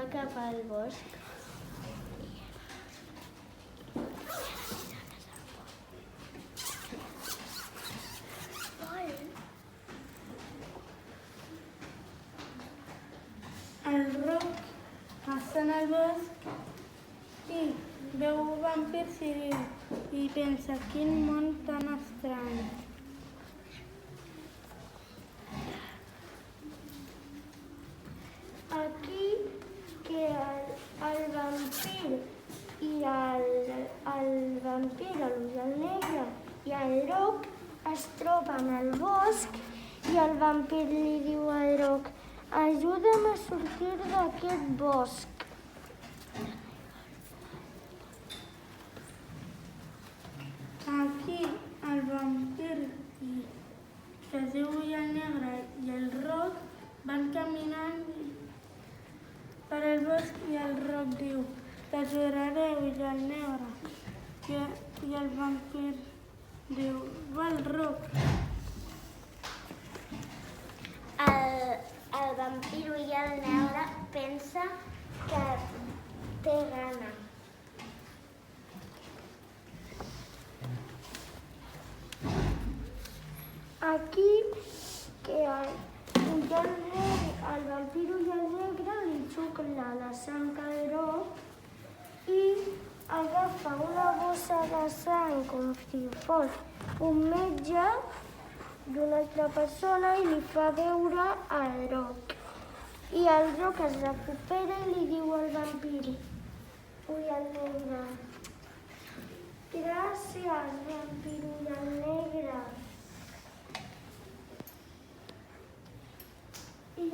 va cap al bosc. El Roc està en el bosc i veu vampirs i pensa, quin món tan estrany. Aquí que el vampir i el vampir, l'Ull Negre i el Roc es troben al bosc i el vampir li diu al Roc, ajuda'm a sortir d'aquest bosc. Aquí el vampir que es diu Ull Negre i el Roc van caminant per al bosc i el Roc diu, t'ajudaré, Ull Negre. I el vampir diu, va el Roc. El vampir Ull Negre pensa que té gana. Aquí que el vampir Ull Negre li xucla la sang al Roc i agafa una bossa de sang com si fos un metge d'una altra persona i li fa veure al Roc. I el Roc es recupera i li diu al vampir Ull Negre, gràcies, vampir Ull Negre. I